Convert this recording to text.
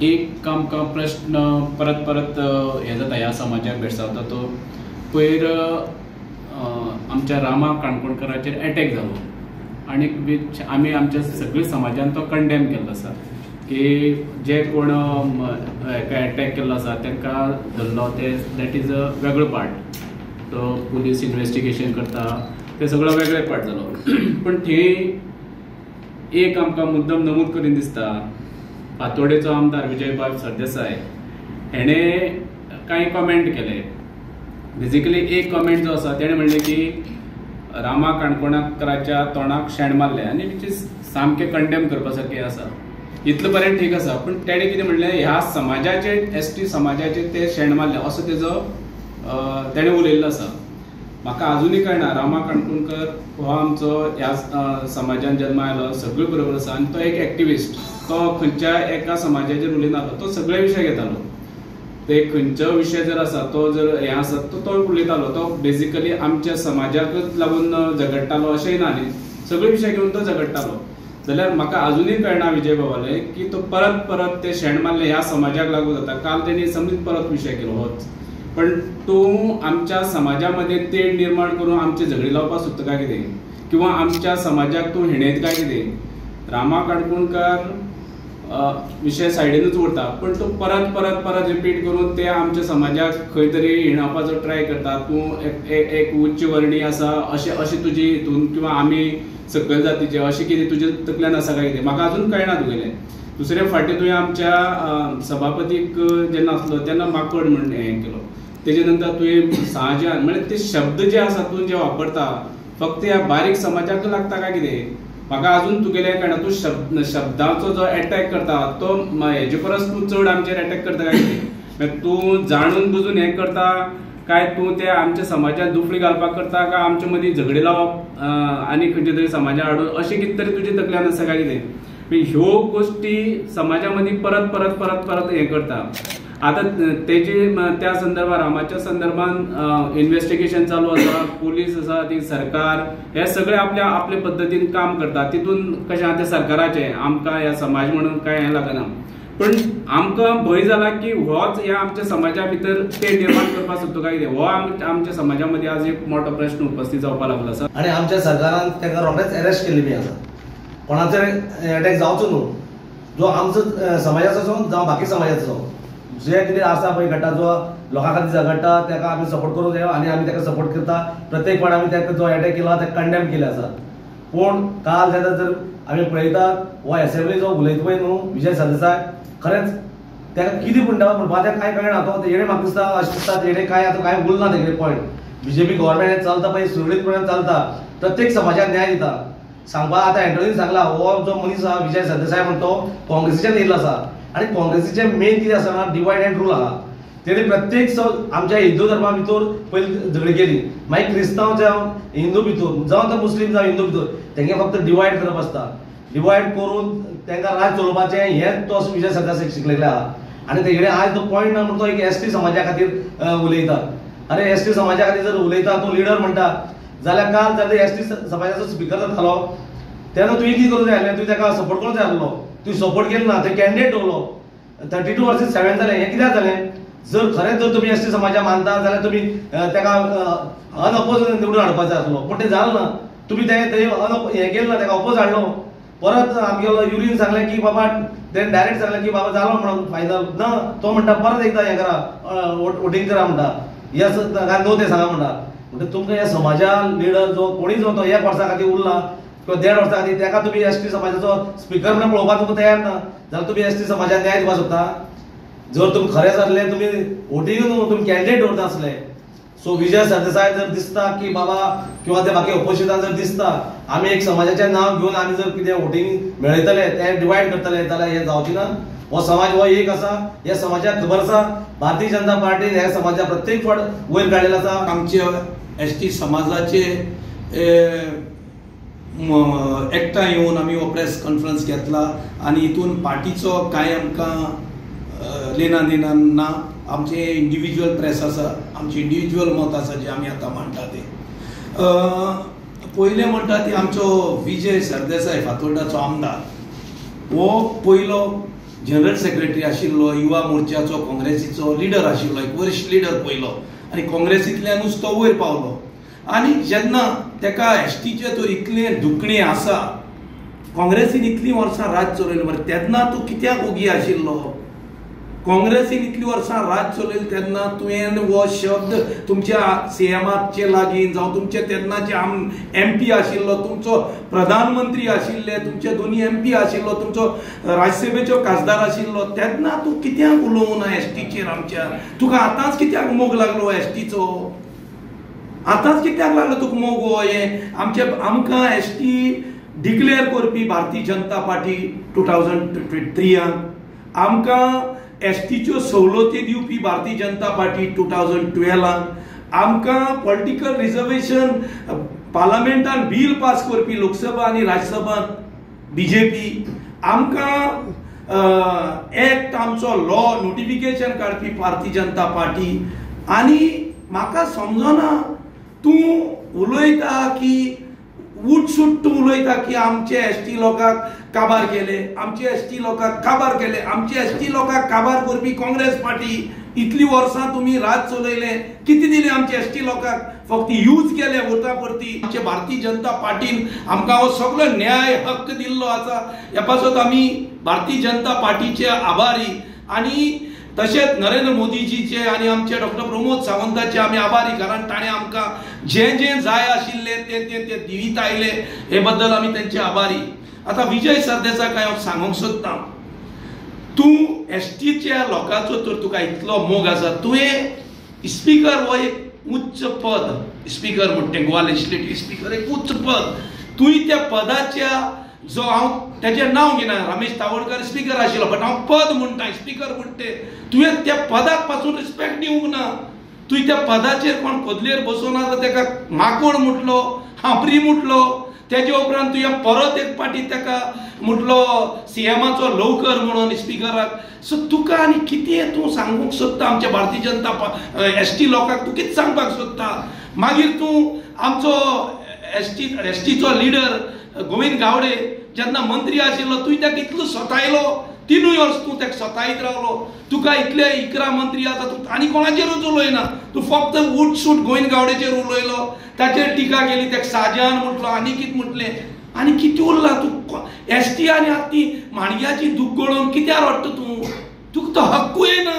एक आमकां प्रश्न परत परत हे जाता ह्या समाजाक भेडसावता तो पयर आमच्या रामा काणकोणकराचेर अटॅक जालो आनी आमी आमच्या सगळ्या समाजान तो कंडेम केल्लो आसा की जे कोण हेका अटॅक केल्लो आसा तांकां धरलो ते दॅट इज अ वेगळो पार्ट तो पुलीस इन्वेस्टिगेशन करता ते सगळो वेगळे पार्ट जालो पण थंय एक आमकां मुद्दम नमूद करून दिसता फातोडेचो आमदार विजयभाई सरदेसाय हेणें कांय कमेंट केले बेजिकली एक कमेंट जो आसा तेणें म्हणलें की रामा काणकोणकाराच्या तोंडाक शेण मारलें आनी विच इज सामकें कंडेम करपा सारकें आसा इतलें बरें ठीक आसा पण तेणें कितें म्हणलें ह्या समाजाचे एसटी समाजाचेर ते शेण मारलें असो तेजो तेणें उलयल्लो आसा म्हाका अजुनूय कळना रामा काणकोणकर हो आमचो ह्या समाजान जल्मा आयलो सगळ्यो बरोबर आसा आनी तो एक एक्टिविस्ट तो खंयच्या एका समाजाचेर उलयनालो तो सगळे विशय घेतालो ते खंयचो विशय जर आसा तो जर हें आसा तो उलयतालो तो बेजिकली आमच्या समाजाकच लागून झगडटालो अशेंय ना न्ही सगळे विशय घेवन तो झगडटालो जाल्यार म्हाका अजुनूय कळना विजय बाबाले की तो परत परत ते शेण मारले ह्या समाजाक लागून जाता काल तेणी समज परत विशय केलो होच पण तूं आमच्या समाजामध्ये तेड निर्माण करून आमचे झगडी लावपाक सोदता काय कितें किंवा आमच्या समाजाक तूं हिणयता काय कितें रामा काणकोणकार विशय सायडीनूच उरता पण तूं परत परत परत रिपीट करून ते आमच्या समाजाक खंय तरी हिणवपाचो ट्राय करता तूं एक उच्च वर्णी आसा अशें तुजी हितून किंवा आमी सकयल जातीचे अशें कितें तुजे तकल्यान आसा काय कितें म्हाका अजून कळना तुगेलें दुसरे फावटी तुवें आमच्या सभापतीक जेन्ना आसलो तेन्ना माकड म्हण हें केलो तेजे नंतर तुवें सहजान म्हणजे ते शब्द जे आसा तूं जे वापरता फक्त ह्या बारीक समाजाक लागता काय कितें म्हाका अजून तुगेलें कळना तूं शब्दाचो जो अटॅक करता तो हेजे परस तूं चड आमचेर अटॅक करता काय कितें तूं जाणून बुजून हें करता काय तूं ते आमच्या समाजात दुफळी घालपाक करता काय आमचे मदीं झगडी लावप आनी खंयचे तरी समाजा हाडून अशें कितें तरी तुजे तकल्यान आसा काय कितें ह्यो गोश्टी समाजा मदीं परत परत परत परत हें करता आता तेजी त्या संदर्भात रामाच्या संदर्भात इन्व्हेस्टिगेशन चालू आसा पुलीस आसा ती सरकार हे सगळे आपल्या पद्धतीन काम करता तितून कशें आहा ते सरकाराचें आमकां ह्या समाज म्हणून काय हें लागना पण आमकां भंय जाला की होच ह्या आमच्या समाजा भितर ते निर्माण करपाक सोदता काय कितें हो आमच्या समाजा मदीं आज एक मोठो प्रश्न उपस्थित जावपाक लागलो आसा आनी आमच्या सरकारान ताका रोखडेंच अरेस्ट केल्ली बी आसा कोणाचेर अटॅक जावचो न्हू जो आमचो समाजाचो जावं बाकी समाजाचो जे कितें आसा पळय घडटा जो लोकां खातीर झगडटा ताका आमी सपोर्ट करूंक जाय आनी आमी ताका सपोर्ट करता प्रत्येक फावट आमी ताका जो अटॅक केला ताका कंडेम केले आसा पूण काल जेन्ना जर आमी पळयतात हो असेंब्ली जो उलयता पळय न्हू विजय सरदेसाय खरेंच ताका कितें म्हणपाक ताका कांय कळना तो हेणे म्हाका दिसता अशें दिसता हेणे कांय आतां कांय उरना तेगेले पॉयंट बीजेपी गव्हर्मेंट चलता पळय सुरळीतपणान चलता प्रत्येक समाजाक न्याय दिता सांगपा आतां एंटोनीन सांगला हो जो मनीस आहा विजय सरदेसाय म्हणटा तो काँग्रेसीच्यान येयल्लो आसा आनी काँग्रेसीचे मेन कितें आसा डिवायड अँड रूल आहा तेणी प्रत्येक आमच्या हिंदू धर्मा भितर पयली झगडी केली मागीर क्रिस्तांव जावं हिंदू भितर जावं तो मुस्लीम जावं हिंदू भितर तेंगे फक्त डिवायड करप आसता डिवायड करून तांकां राज चलोवपाचें हें तो विजय सरदेसाय शिकलेले आहा आनी तेगेडे आज तो पॉयंट ना म्हणून तो एक एसटी समाजा खातीर उलयता अरे एसटी समाजा खातीर जर उलयता तूं लिडर म्हणटा जाल्यार काल जर एसटी समाजाचो स्पिकर जातालो तेन्ना तुवें कितें करूंक जाय आसलें तुवें ताका सपोर्ट करूंक जाय आसलो तुवें सपोर्ट केलो ना थंय कॅन्डिडेट दवरलो 32 वर्सेस 7 जालें हें कित्याक जालें जर खरेंच जर तुमी एसटी समाजा मानता जाल्यार तुमी ताका अनअपोज निवडून हाडपाचो आसलो पूण तें जालें ना तुमी तें हें केलें ना ताका अपोज हाडलो परत आमगेलो युरीन सांगलें की बाबा तें डायरेक्ट सांगलें की बाबा जालो म्हणून फायनल ना तो म्हणटा परत एकदां हें करा वोटींग करा म्हणटा यस काय नो तें सांगा म्हणटा म्हणजे तुमकां ह्या समाजा लिडर जो कोणी जो तो 1 वर्सा खातीर उरला किंवा 1.5 वर्सा खातीर ताका तुमी एसटी समाजाचो स्पिकर म्हणून पळोवपाक तुमकां तयार ना जाल्यार तुमी एसटी समाजाक न्याय दिवपाक सोदता जर तुमी खरेंच आसले तुमी वोटींग न्हू तुमी कॅन्डिडेट दवरता आसले सो विजय सरदेसाय जर दिसता की बाबा किंवा ते बाकी ऑपोजिशन जर दिसता आमी एक समाजाचें नांव घेवन आमी जर कितें वोटींग मेळयतले तें डिवायड करतले जाल्यार हें जावचें ना हो समाज हो एक आसा ह्या समाजाक खबर आसा भारतीय जनता पार्टीन ह्या समाजा प्रत्येक फावट वयर काडिल्लो आसा आमच्या एसटी समाजाचे एकठांय येवन आमी हो प्रेस कॉन्फरन्स घेतला आनी हितून पार्टीचो कांय आमकां लेना देना ना आमचे इंडिविज्युअल प्रेस आसा आमचे इंडिविज्युअल मत आसा जे आमी आतां मांडटा ते पयलें म्हणटा ती आमचो विजय सरदेसाय फातोर्डाचो आमदार हो पयलो जनरल सेक्रेटरी आशिल्लो, युवा मोर्चाचो काँग्रेसीचो लिडर आशिल्लो, एक वरिश्ठ लिडर पयलो आनी काँग्रेसींतल्यानूच तो वयर पावलो. आनी जेन्ना ताका एसटीचे तो इतलें दुखणें आसा, काँग्रेसीन इतलीं वर्सां राज चलयलें मरे, तेन्ना तूं कित्याक ओगी आशिल्लो? काँग्रेसीन इतलीं वर्सां राज चलयलें तेन्ना तुवें हो शब्द तुमच्या सीएमाचे लागीं जावं तुमचे तेन्नाचे MP आशिल्लो, तुमचो प्रधानमंत्री आशिल्ले, तुमचे दोनी MP आशिल्लो, तुमचो राज्यसभेचो खासदार आशिल्लो, तेन्ना तूं कित्याक उलोवं ना एसटीचेर आमच्या? तुका आतांच कित्याक मोग लागलो एसटीचो? आतांच कित्याक लागलो तुका मोग हो? आमकां एसटी डिक्लेअर करपी भारतीय जनता पार्टी 2003 आमकां एसटीच्यो सवलती दिवपी भारतीय जनता पार्टी 2012 आमकां पॉलिटिकल रिजर्वेशन पार्लमेंटान बिल पास करपी लोकसभा आनी राज्यसभात बीजेपी आमकां एक्ट आमचो लॉ नोटिफिकेशन काडपी भारतीय जनता पार्टी. आनी म्हाका समजना तूं उलयता की उठसूट तूं उलयता की आमचे एसटी लोकांक काबार केले, आमचे एसटी लोकांक काबार केले, आमचे एसटी लोकांक काबार करपी काँग्रेस पार्टी. इतलीं वर्सां तुमी राज चलयले, कितें दिलें आमच्या एसटी लोकांक? फक्त यूज केले वोटा परती. आमचे भारतीय जनता पार्टीन आमकां हो सगळो न्याय हक्क दिल्लो आसा. ह्या पासत आमी भारतीय जनता पार्टीचे आभारी आनी तशेंच नरेंद्र मोदीजीचे आनी आमचे डॉक्टर प्रमोद सावंताचे आमी आभारी, कारण ताणें आमकां जें जाय आशिल्लें ते दिवीत आयले, हे बद्दल आमी तेंचे आभारी. आतां विजय सरदेसाक हांव सांगूंक सोदतां, तूं एसटीच्या लोकांचो तर तुका इतलो मोग आसा, तुवें स्पीकर हो एक उच्च पद, स्पीकर म्हणटा गोवा लेजिस्लेटिव्ह स्पीकर एक उच्च पद, तुवें त्या पदाच्या जो हांव तेजें नांव घेना, रमेश तावडकर स्पीकर आशिल्लो, बट हांव पद म्हणटा स्पीकर म्हणटे, तुवें त्या पदाक पासून रिस्पेक्ट दिवंक ना. तुवें त्या पदाचेर कोण पदलेर बसून आसा ताका माकोड म्हटलो, हांपरी म्हटलो, तेजे उपरांत तुवें परत एक पाटी ताका म्हटलो सीएमाचो लवकर म्हणून स्पीकराक. सो तुका आनी कितें तूं सांगूंक सोदता आमच्या भारतीय जनता एसटी लोकांक? तूं कितें सांगपाक सोदता? मागीर तूं आमचो एसटीचो लिडर गोविंद गावडे जेन्ना मंत्री आशिल्लो, तुवें ताका इतलो सतायलो, 3 वर्स तूं ताका सतायत रावलो. तुका इतले 11 मंत्री आसा, तूं आनी कोणाचेरूच उलयना, तूं फक्त उठसूट गोविंद गावडेचेर उलयलो, ताचेर टिका केली, ताका साजान म्हटलो, आनी कितें म्हटलें, आनी कितें उरला? तूं एसटी आनी आतां ती माणग्याची दूख गळोवन कित्याक रडटा तूं? तुका तो हक्कूय ना.